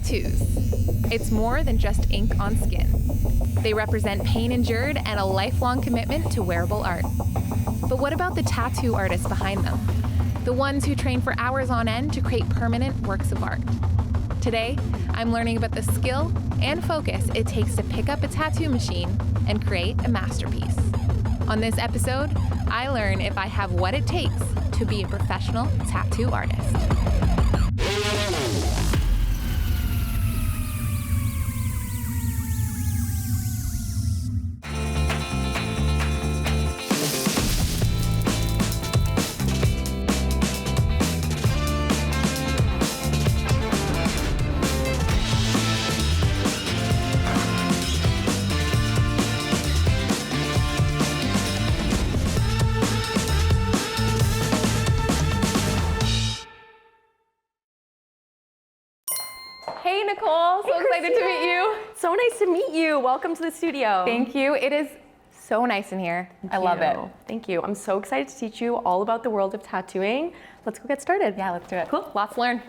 Tattoos. It's more than just ink on skin. They represent pain endured and a lifelong commitment to wearable art. But what about the tattoo artists behind them? The ones who train for hours on end to create permanent works of art. Today, I'm learning about the skill and focus it takes to pick up a tattoo machine and create a masterpiece. On this episode, I learn if I have what it takes to be a professional tattoo artist. Hey Nicole, so excited to meet you. So nice to meet you. Welcome to the studio. Thank you. It is so nice in here. I love it. Thank you. I'm so excited to teach you all about the world of tattooing. Let's go get started. Yeah, let's do it. Cool. Lots to learn.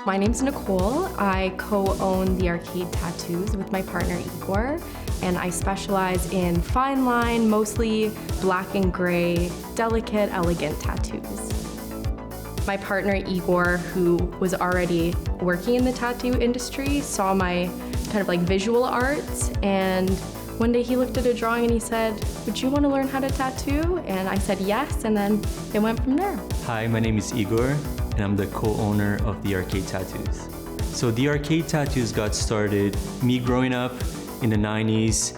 My name's Nicole. I co-own The Arcade Tattoos with my partner Igor, and I specialize in fine line, mostly black and gray, delicate, elegant tattoos. My partner Igor, who was already working in the tattoo industry, saw my kind of like visual arts, and one day he looked at a drawing and he said, "Would you want to learn how to tattoo?" And I said yes, and then it went from there. Hi, my name is Igor, and I'm the co-owner of The Arcade Tattoos. So The Arcade Tattoos got started, me growing up in the 90s.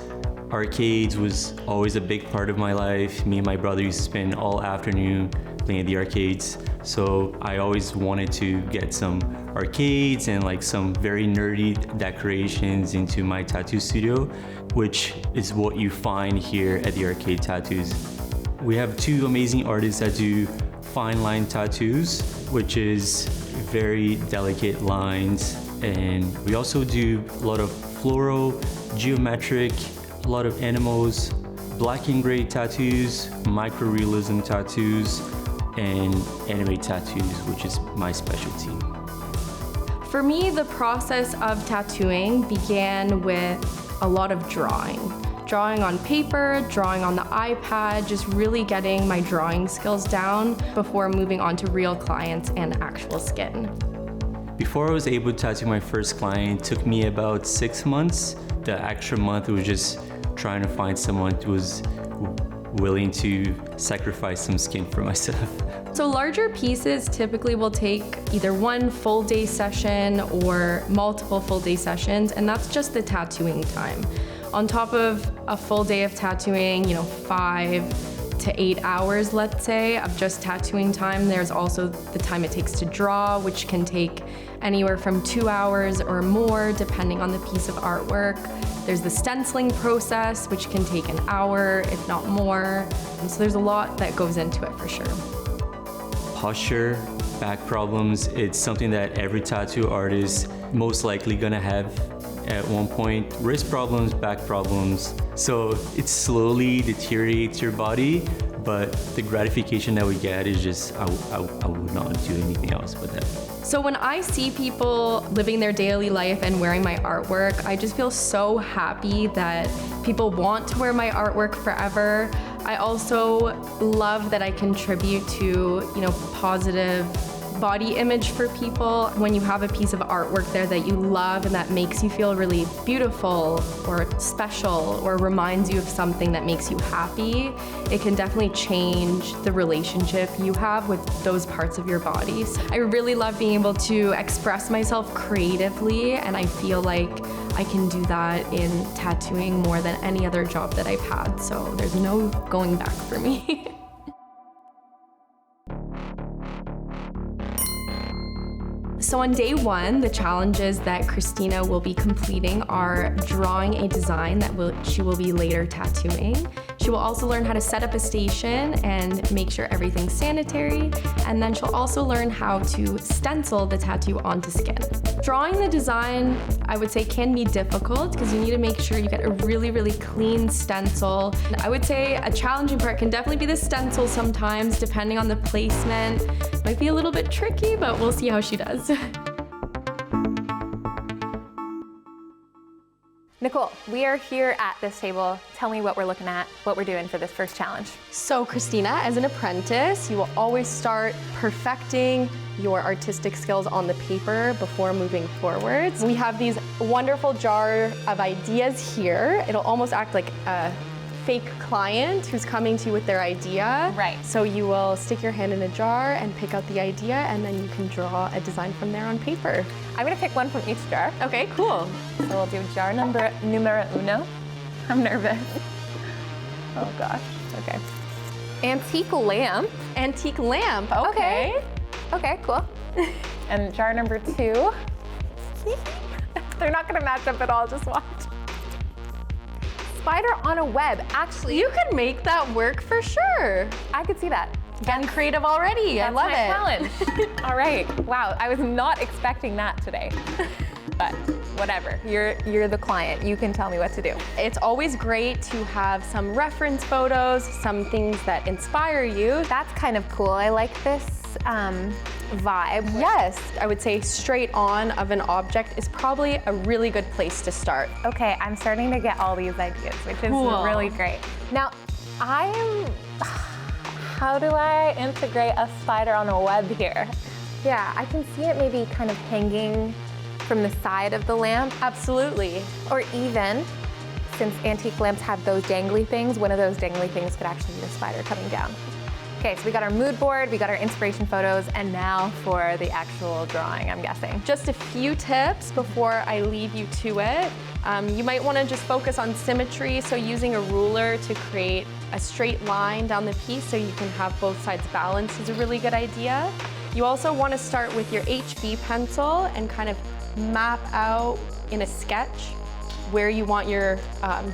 Arcades was always a big part of my life. Me and my brother used to spend all afternoon playing at the arcades. So I always wanted to get some arcades and like some very nerdy decorations into my tattoo studio, which is what you find here at The Arcade Tattoos. We have two amazing artists that do fine line tattoos, which is very delicate lines. And we also do a lot of floral, geometric, a lot of animals, black and gray tattoos, micro-realism tattoos, and anime tattoos, which is my specialty. For me, the process of tattooing began with a lot of drawing. Drawing on paper, drawing on the iPad, just really getting my drawing skills down before moving on to real clients and actual skin. Before I was able to tattoo my first client, it took me about 6 months. The extra month was just trying to find someone who was willing to sacrifice some skin for myself. So larger pieces typically will take either one full day session or multiple full day sessions, and that's just the tattooing time. On top of a full day of tattooing, 5 to 8 hours, let's say, of just tattooing time, there's also the time it takes to draw, which can take anywhere from 2 hours or more, depending on the piece of artwork. There's the stenciling process, which can take an hour, if not more. And so there's a lot that goes into it for sure. Posture, back problems, it's something that every tattoo artist most likely gonna have at one point. Wrist problems, back problems. So it slowly deteriorates your body, but the gratification that we get is just, I would not do anything else but that. So when I see people living their daily life and wearing my artwork, I just feel so happy that people want to wear my artwork forever. I also love that I contribute to, positive body image for people. When you have a piece of artwork there that you love and that makes you feel really beautiful or special or reminds you of something that makes you happy, it can definitely change the relationship you have with those parts of your body. I really love being able to express myself creatively, and I feel like I can do that in tattooing more than any other job that I've had, so there's no going back for me. So on day one, the challenges that Christina will be completing are drawing a design that she will be later tattooing. She will also learn how to set up a station and make sure everything's sanitary. and then she'll also learn how to stencil the tattoo onto skin. Drawing the design, I would say, can be difficult because you need to make sure you get a really, really clean stencil. I would say a challenging part can definitely be the stencil sometimes, depending on the placement. Might be a little bit tricky, but we'll see how she does. Nicole, we are here at this table. Tell me what we're looking at, what we're doing for this first challenge. So Christina, as an apprentice, you will always start perfecting your artistic skills on the paper before moving forwards. We have these wonderful jar of ideas here. It'll almost act like a fake client who's coming to you with their idea. Right. So you will stick your hand in a jar and pick out the idea, and then you can draw a design from there on paper. I'm gonna pick one from each jar. Okay, cool. So we'll do jar numero uno. I'm nervous. Oh gosh, okay. Antique lamp. Antique lamp, okay. Okay, cool. And jar number 2. They're not gonna match up at all, just watch. Spider on a web. Actually, You could make that work for sure. I could see that. Getting creative already, I That's love my it. challenge. All right, wow, I was not expecting that today. But whatever, you're the client. You can tell me what to do. It's always great to have some reference photos, some things that inspire you. That's kind of cool. I like this vibe. Yes, I would say straight on of an object is probably a really good place to start. Okay, I'm starting to get all these ideas, which is Cool. really great. Now, how do I integrate a spider on a web here? Yeah, I can see it maybe kind of hanging from the side of the lamp, Absolutely. or even, since antique lamps have those dangly things, one of those dangly things could actually be the spider coming down. Okay, so we got our mood board, we got our inspiration photos, and now for the actual drawing, I'm guessing. Just a few tips before I leave you to it. You might want to just focus on symmetry, so using a ruler to create a straight line down the piece so you can have both sides balanced is a really good idea. You also want to start with your HB pencil and kind of map out in a sketch where you want your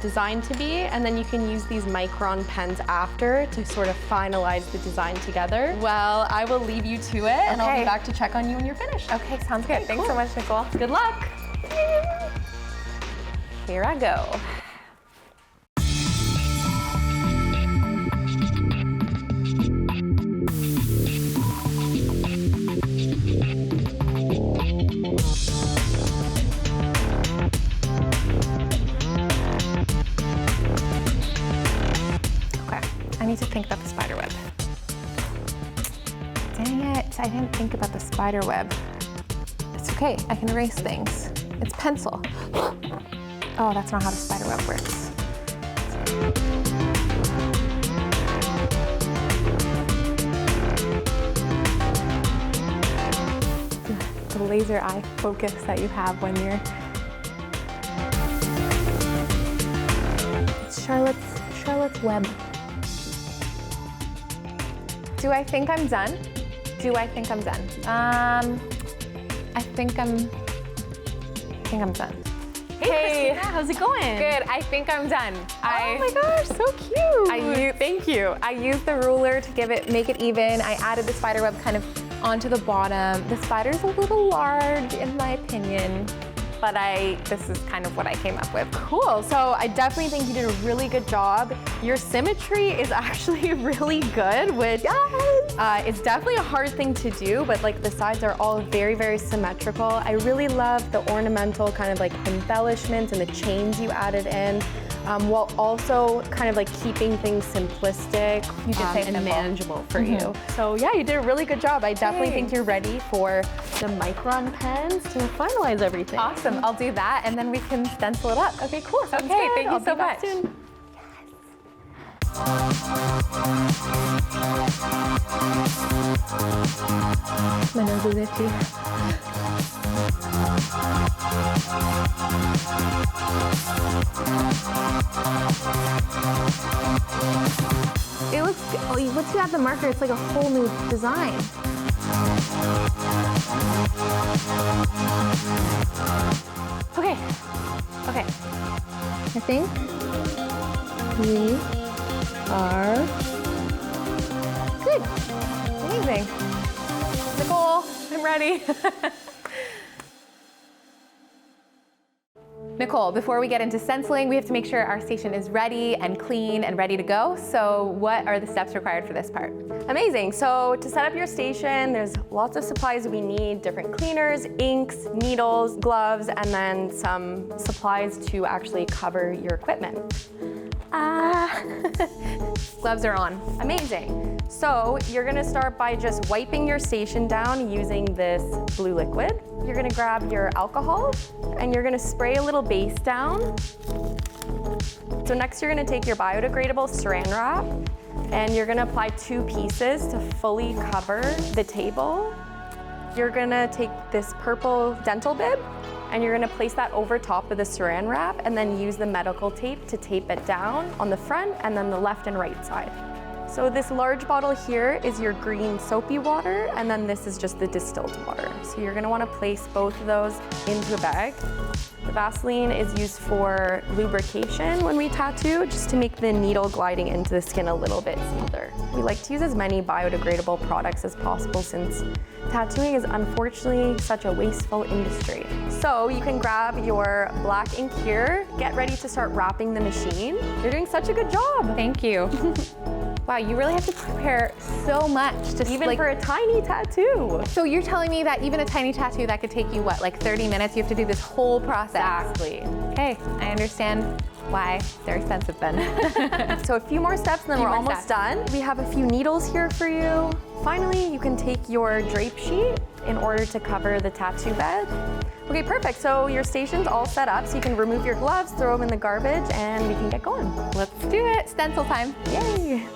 design to be, and then you can use these micron pens after to sort of finalize the design together. Well, I will leave you to it, and I'll Okay. be back to check on you when you're finished. Okay, sounds good. Thanks so much, Nicole. Good luck. Here I go. Okay, I need to think about the spider web. Dang it, I didn't think about the spider web. It's okay, I can erase things. It's pencil. Oh, that's not how the spider web works. The laser eye focus that you have when you're... It's Charlotte's web. Do I think I'm done? I think I'm done. Hey, Christina, how's it going? Good, I think I'm done. Oh my gosh, so cute. Thank you. I used the ruler to make it even. I added the spider web kind of onto the bottom. The spider's a little large in my opinion, but this is kind of what I came up with. Cool, so I definitely think you did a really good job. Your symmetry is actually really good, which is definitely a hard thing to do, but like the sides are all very, very symmetrical. I really love the ornamental kind of like embellishments and the chains you added in, while also kind of like keeping things simplistic say and simple. manageable for you. So yeah, you did a really good job. I definitely think you're ready for the micron pens to finalize everything. Awesome, I'll do that and then we can stencil it up. Okay, cool. Sounds Okay, good. thank you I'll so be back much. soon. My nose is itchy. It looks, once you add the marker, it's like a whole new design. Okay, I think we are good. Amazing. I'm ready. Nicole, before we get into stenciling, we have to make sure our station is ready and clean and ready to go. So what are the steps required for this part? Amazing. So to set up your station, there's lots of supplies we need, different cleaners, inks, needles, gloves, and then some supplies to actually cover your equipment. Gloves are on. Amazing. So you're gonna start by just wiping your station down using this blue liquid. You're gonna grab your alcohol and you're gonna spray a little base down. So next you're gonna take your biodegradable saran wrap and you're gonna apply 2 pieces to fully cover the table. You're gonna take this purple dental bib and you're gonna place that over top of the saran wrap and then use the medical tape to tape it down on the front and then the left and right side. So this large bottle here is your green soapy water, and then this is just the distilled water. So you're gonna wanna place both of those into a bag. The Vaseline is used for lubrication when we tattoo, just to make the needle gliding into the skin a little bit smoother. We like to use as many biodegradable products as possible since tattooing is unfortunately such a wasteful industry. So you can grab your black ink here, get ready to start wrapping the machine. You're doing such a good job. Thank you. Wow, you really have to prepare so much to Even for a tiny tattoo. So you're telling me that even a tiny tattoo that could take you, what, like 30 minutes? You have to do this whole process. Exactly. Okay, I understand why they're expensive then. So a few more steps and then we're almost done. We have a few needles here for you. Finally, you can take your drape sheet in order to cover the tattoo bed. Okay, perfect. So your station's all set up, so you can remove your gloves, throw them in the garbage, and we can get going. Let's do it. Stencil time. Yay!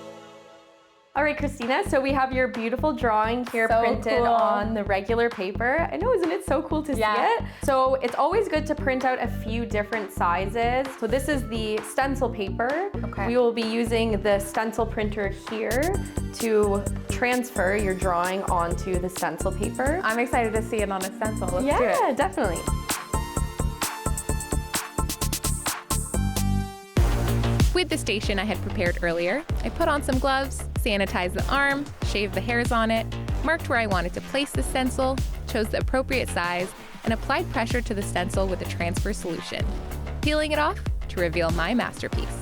All right, Christina, so we have your beautiful drawing here So printed cool. on the regular paper. I know, isn't it so cool to see it? So it's always good to print out a few different sizes. So this is the stencil paper. Okay. We will be using the stencil printer here to transfer your drawing onto the stencil paper. I'm excited to see it on a stencil. Let's do it. Yeah, definitely. With the station I had prepared earlier, I put on some gloves, sanitized the arm, shaved the hairs on it, marked where I wanted to place the stencil, chose the appropriate size, and applied pressure to the stencil with a transfer solution, peeling it off to reveal my masterpiece.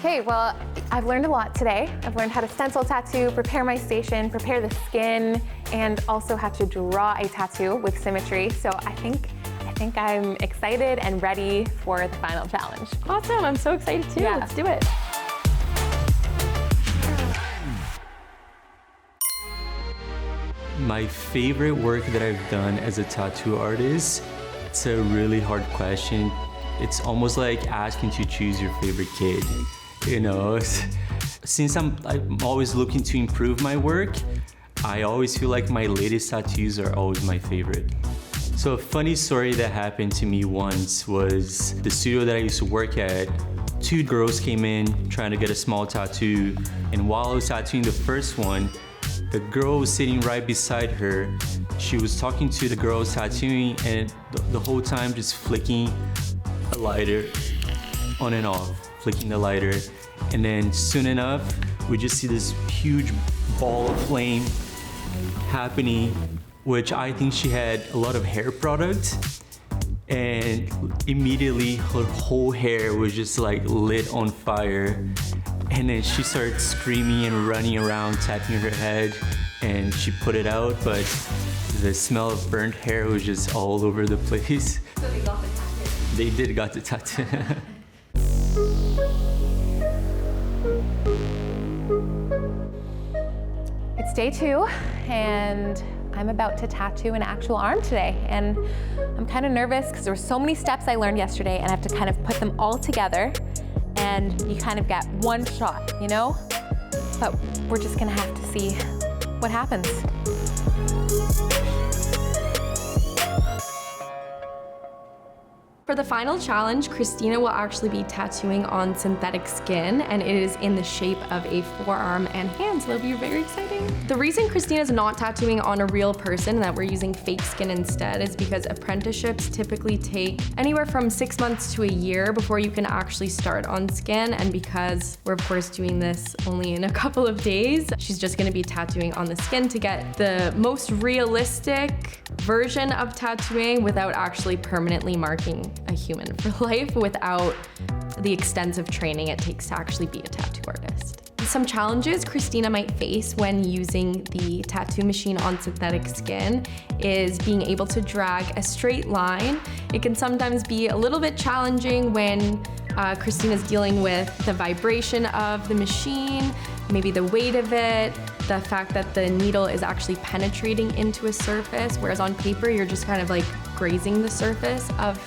Okay, well, I've learned a lot today. I've learned how to stencil tattoo, prepare my station, prepare the skin, and also how to draw a tattoo with symmetry. So I think I'm excited and ready for the final challenge. Awesome, I'm so excited too. Yeah. Let's do it. My favorite work that I've done as a tattoo artist, it's a really hard question. It's almost like asking to choose your favorite kid, you know? Since I'm always looking to improve my work, I always feel like my latest tattoos are always my favorite. So a funny story that happened to me once was the studio that I used to work at. 2 girls came in trying to get a small tattoo, and while I was tattooing the first one, the girl was sitting right beside her. She was talking to the girl I was tattooing, and the whole time just flicking a lighter on and off, flicking the lighter. And then soon enough, we just see this huge ball of flame happening, which I think she had a lot of hair product, and immediately her whole hair was just like lit on fire. And then she started screaming and running around, tapping her head, and she put it out, but the smell of burnt hair was just all over the place. So they got the tattoo. They did got the tattoo. It's day 2, and I'm about to tattoo an actual arm today. And I'm kind of nervous because there were so many steps I learned yesterday, and I have to kind of put them all together. And you kind of get one shot, you know? But we're just gonna have to see what happens. For the final challenge, Christina will actually be tattooing on synthetic skin, and it is in the shape of a forearm and hands. That'll be very exciting. The reason Christina's not tattooing on a real person and that we're using fake skin instead is because apprenticeships typically take anywhere from 6 months to a year before you can actually start on skin, and because we're of course doing this only in a couple of days, she's just gonna be tattooing on the skin to get the most realistic version of tattooing without actually permanently marking a human for life, without the extensive training it takes to actually be a tattoo artist. Some challenges Christina might face when using the tattoo machine on synthetic skin is being able to drag a straight line. It can sometimes be a little bit challenging when Christina's dealing with the vibration of the machine, maybe the weight of it, the fact that the needle is actually penetrating into a surface, whereas on paper you're just kind of like grazing the surface of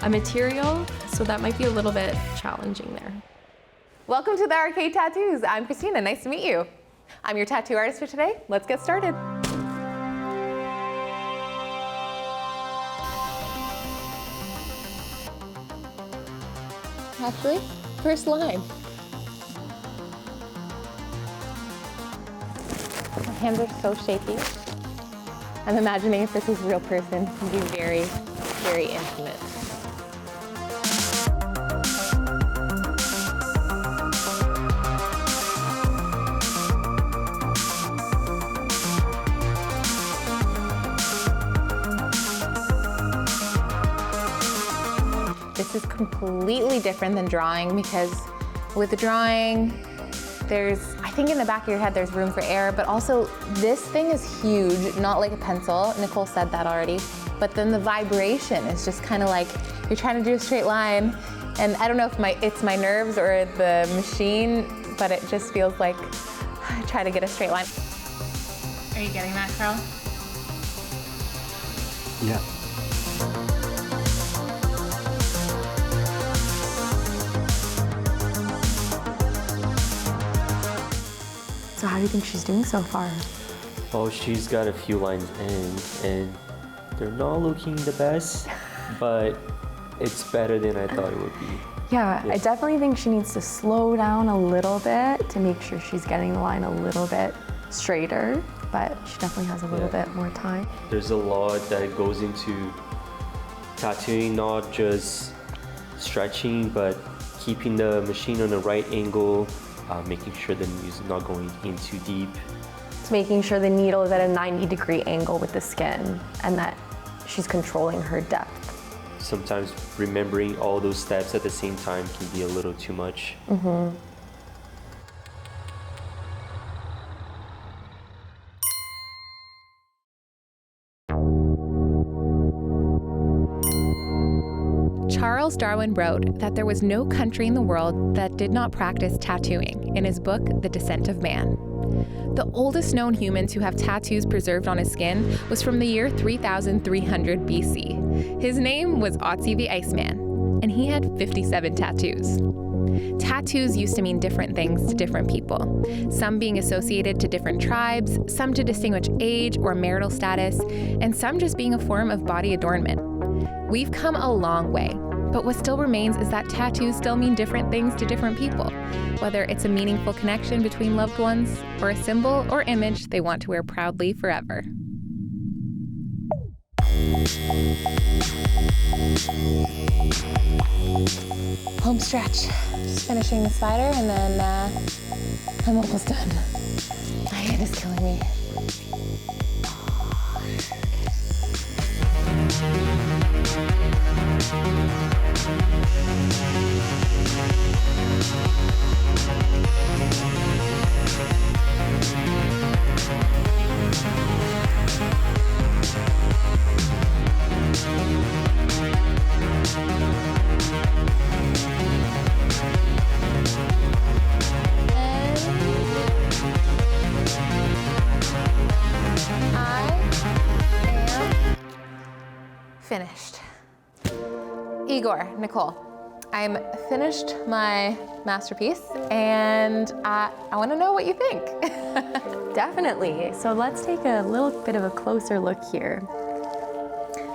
a material. So that might be a little bit challenging there. Welcome to the Arcade Tattoos. I'm Christina, nice to meet you. I'm your tattoo artist for today. Let's get started. Actually, first line. My hands are so shaky. I'm imagining if this was a real person, it'd be very, very intimate. This is completely different than drawing, because with the drawing, I think in the back of your head there's room for error, but also this thing is huge, not like a pencil. Nicole said that already. But then the vibration is just kind of like you're trying to do a straight line, and I don't know if it's my nerves or the machine, but it just feels like I try to get a straight line. Are you getting that, Carl? Yeah. So how do you think she's doing so far? Oh, she's got a few lines in, and they're not looking the best, but it's better than I thought it would be. Yeah, Yes. I definitely think she needs to slow down a little bit to make sure she's getting the line a little bit straighter, but she definitely has a little bit more time. There's a lot that goes into tattooing, not just stretching, but keeping the machine on the right angle, making sure the needle is not going in too deep. It's making sure the needle is at a 90-degree angle with the skin and that she's controlling her depth. Sometimes remembering all those steps at the same time can be a little too much. Mm-hmm. Charles Darwin wrote that there was no country in the world that did not practice tattooing in his book, The Descent of Man. The oldest known humans who have tattoos preserved on his skin was from the year 3300 BC. His name was Otzi the Iceman, and he had 57 tattoos. Tattoos used to mean different things to different people, some being associated to different tribes, some to distinguish age or marital status, and some just being a form of body adornment. We've come a long way, but what still remains is that tattoos still mean different things to different people, whether it's a meaningful connection between loved ones or a symbol or image they want to wear proudly forever. Home stretch. Just finishing the spider and then I'm almost done. My hand is killing me. Finished. Igor, Nicole, I'm finished my masterpiece and I want to know what you think. Definitely. So let's take a little bit of a closer look here.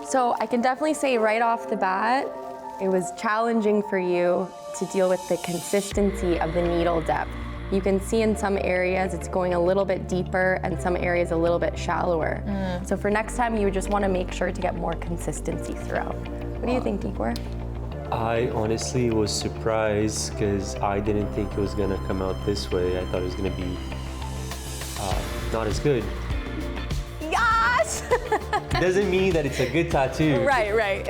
So I can definitely say right off the bat, It was challenging for you to deal with the consistency of the needle depth. You can see in some areas it's going a little bit deeper and some areas a little bit shallower. So for next time, you would just want to make sure to get more consistency throughout. What do you think, Igor? I honestly was surprised because I didn't think it was gonna come out this way. I thought it was gonna be not as good. Yes! Doesn't mean that it's a good tattoo, Right.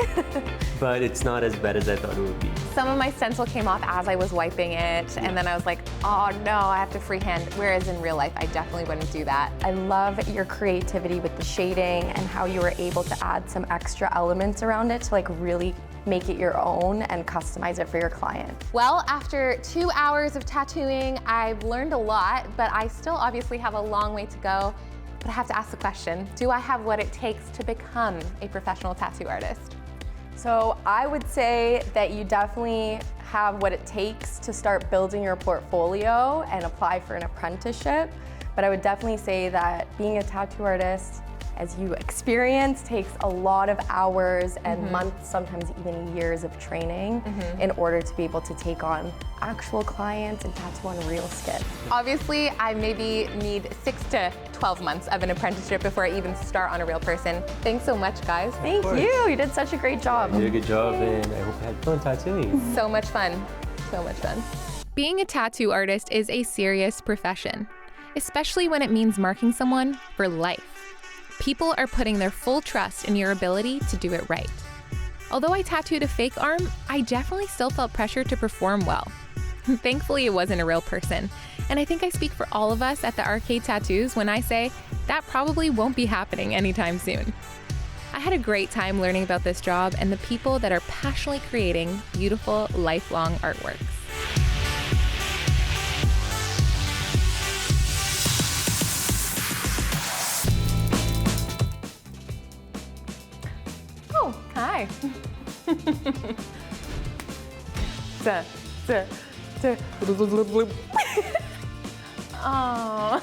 but it's not as bad as I thought it would be. Some of my stencil came off as I was wiping it, and then I was like, oh no, I have to freehand. Whereas in real life, I definitely wouldn't do that. I love your creativity with the shading and how you were able to add some extra elements around it to like really make it your own and customize it for your client. Well, after 2 hours of tattooing, I've learned a lot, but I still obviously have a long way to go. But I have to ask the question, do I have what it takes to become a professional tattoo artist? So I would say that you definitely have what it takes to start building your portfolio and apply for an apprenticeship. But I would definitely say that being a tattoo artist, as you experience, takes a lot of hours and months, sometimes even years of training in order to be able to take on actual clients and tattoo on real skin. Obviously, I maybe need 6 to 12 months of an apprenticeship before I even start on a real person. Thanks so much, guys. Thank you. You did such a great job. You did a good job, and I hope you had fun tattooing. So much fun. So much fun. Being a tattoo artist is a serious profession, especially when it means marking someone for life. People are putting their full trust in your ability to do it right. Although I tattooed a fake arm, I definitely still felt pressure to perform well. Thankfully, it wasn't a real person. And I think I speak for all of us at the Arcade Tattoos when I say that probably won't be happening anytime soon. I had a great time learning about this job and the people that are passionately creating beautiful, lifelong artworks. Oh, hi. Oh.